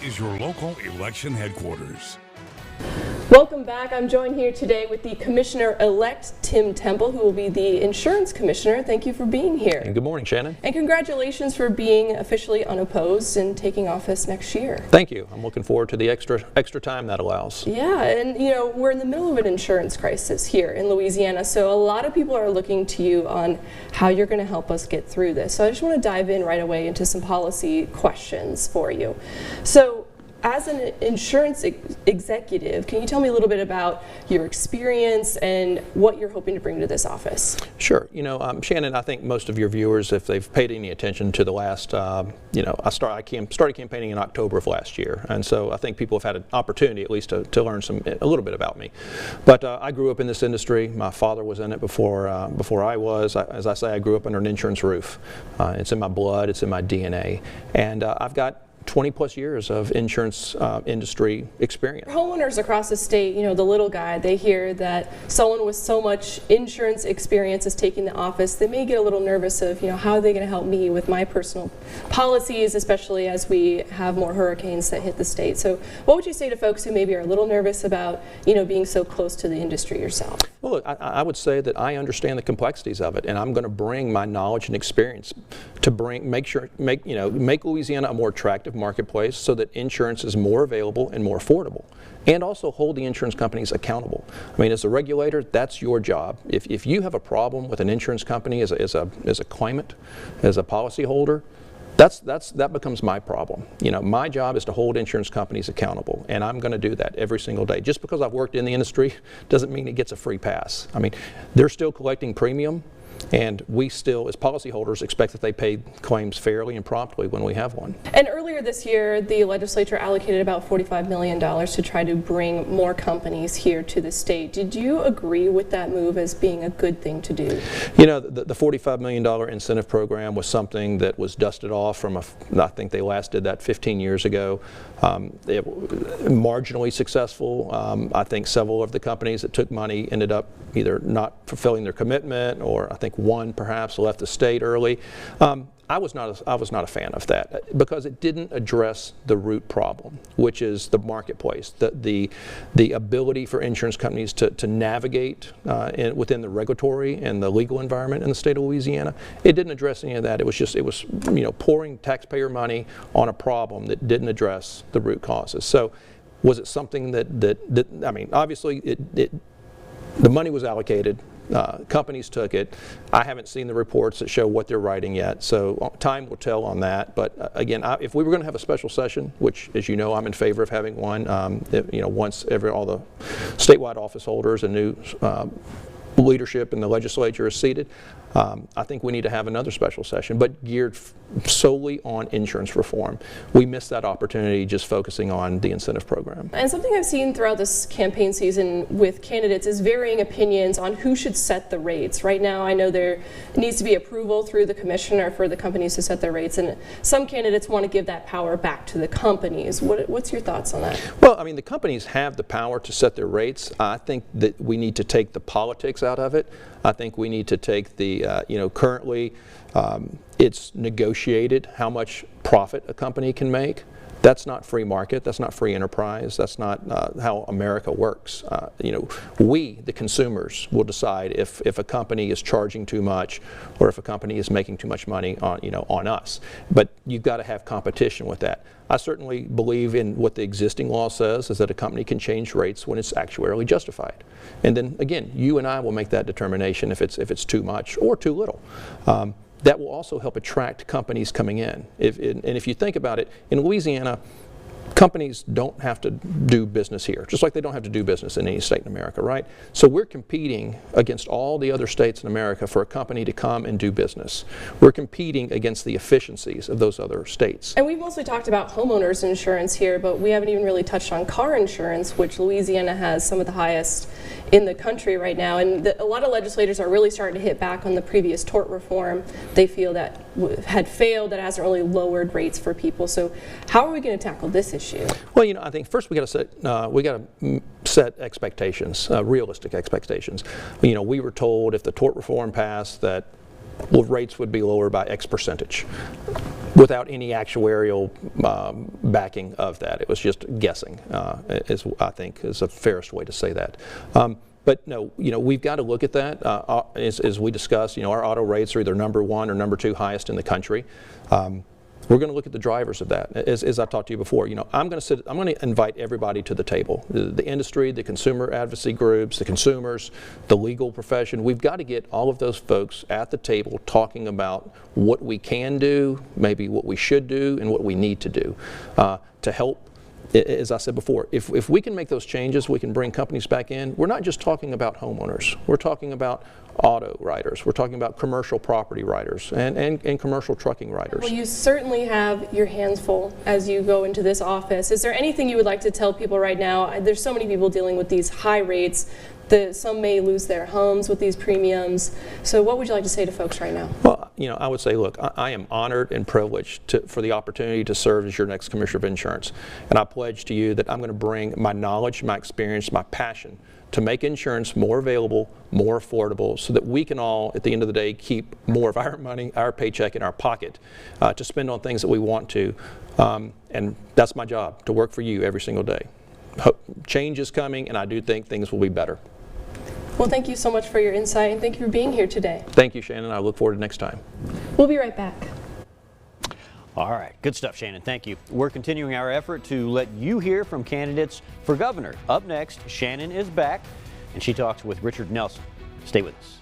is your local election headquarters. Welcome back. I'm joined here today with the Commissioner-elect Tim Temple, who will be the Insurance Commissioner. Thank you for being here. And good morning, Shannon. And congratulations for being officially unopposed and taking office next year. Thank you. I'm looking forward to the extra time that allows. Yeah, and you know, we're in the middle of an insurance crisis here in Louisiana, so a lot of people are looking to you on how you're going to help us get through this. So I just want to dive in right away into some policy questions for you. So, as an insurance executive, can you tell me a little bit about your experience and what you're hoping to bring to this office? Sure. You know, Shannon, I think most of your viewers, if they've paid any attention to the last, you know, I started campaigning in October of last year, and so I think people have had an opportunity at least to learn a little bit about me. But I grew up in this industry. My father was in it before I was. As I say, I grew up under an insurance roof. It's in my blood. It's in my DNA, and I've got 20 plus years of insurance industry experience. Homeowners across the state, you know, the little guy, they hear that someone with so much insurance experience is taking the office. They may get a little nervous of, you know, how are they going to help me with my personal policies, especially as we have more hurricanes that hit the state. So what would you say to folks who maybe are a little nervous about, you know, being so close to the industry yourself? Well, look, I would say that I understand the complexities of it, and I'm going to bring my knowledge and experience to make Louisiana a more attractive marketplace so that insurance is more available and more affordable, and also hold the insurance companies accountable. I mean, as a regulator, that's your job. If you have a problem with an insurance company as a claimant, as a policyholder, that becomes my problem. You know, my job is to hold insurance companies accountable, and I'm going to do that every single day. Just because I've worked in the industry doesn't mean it gets a free pass. I mean, they're still collecting premium, and we still, as policyholders, expect that they pay claims fairly and promptly when we have one. And earlier this year, the legislature allocated about $45 million to try to bring more companies here to the state. Did you agree with that move as being a good thing to do? You know, the $45 million incentive program was something that was dusted off from I think they last did that 15 years ago. Marginally successful. I think several of the companies that took money ended up either not fulfilling their commitment, or I think one perhaps left the state early. I was not a fan of that because it didn't address the root problem, which is the marketplace, the ability for insurance companies to navigate within the regulatory and the legal environment in the state of Louisiana. It didn't address any of that. It was you know, pouring taxpayer money on a problem that didn't address the root causes. So was it something that I mean, obviously the money was allocated. Companies took it. I haven't seen the reports that show what they're writing yet, so time will tell on that. But again, if we were going to have a special session, which, as you know, I'm in favor of having one, you know, once all the statewide office holders and new leadership in the legislature is seated, I think we need to have another special session, but geared solely on insurance reform. We missed that opportunity just focusing on the incentive program. And something I've seen throughout this campaign season with candidates is varying opinions on who should set the rates. Right now, I know there needs to be approval through the commissioner for the companies to set their rates, and some candidates want to give that power back to the companies. What's your thoughts on that? Well, I mean, the companies have the power to set their rates. I think that we need to take the politics out of it. I think we need to take the, you know, currently it's negotiated how much profit a company can make. That's not free market. That's not free enterprise. That's not how America works. You know, we, the consumers, will decide if a company is charging too much or if a company is making too much money on us. But you've got to have competition with that. I certainly believe in what the existing law says, is that a company can change rates when it's actuarially justified. And then again, you and I will make that determination if it's too much or too little. That will also help attract companies coming in. And if you think about it, in Louisiana, companies don't have to do business here, just like they don't have to do business in any state in America, right? So we're competing against all the other states in America for a company to come and do business. We're competing against the efficiencies of those other states. And we've mostly talked about homeowners insurance here, but we haven't even really touched on car insurance, which Louisiana has some of the highest in the country right now. And a lot of legislators are really starting to hit back on the previous tort reform. They feel that had failed, that hasn't really lowered rates for people. So how are we going to tackle this issue? Well, you know, I think first we got to set expectations, realistic expectations. You know, we were told if the tort reform passed that well, rates would be lower by X percentage, without any actuarial backing of that. It was just guessing, I think is the fairest way to say that. But no, we've got to look at that. As we discussed, our auto rates are either number 1 or number 2 highest in the country. We're going to look at the drivers of that. As I talked to you before, I'm going to invite everybody to the table. The industry, the consumer advocacy groups, the consumers, the legal profession. We've got to get all of those folks at the table talking about what we can do, maybe what we should do, and what we need to do to help. As I said before, if we can make those changes, we can bring companies back in. We're not just talking about homeowners. We're talking about auto writers. We're talking about commercial property writers and commercial trucking writers. Well, you certainly have your hands full as you go into this office. Is there anything you would like to tell people right now? There's so many people dealing with these high rates. Some may lose their homes with these premiums. So what would you like to say to folks right now? Well, I would say, look, I am honored and privileged for the opportunity to serve as your next Commissioner of Insurance. And I pledge to you that I'm going to bring my knowledge, my experience, my passion to make insurance more available, more affordable, so that we can all, at the end of the day, keep more of our money, our paycheck in our pocket to spend on things that we want to. And that's my job, to work for you every single day. Change is coming, and I do think things will be better. Well, thank you so much for your insight, and thank you for being here today. Thank you, Shannon. I look forward to next time. We'll be right back. All right, good stuff, Shannon. Thank you. We're continuing our effort to let you hear from candidates for governor. Up next, Shannon is back, and she talks with Richard Nelson. Stay with us.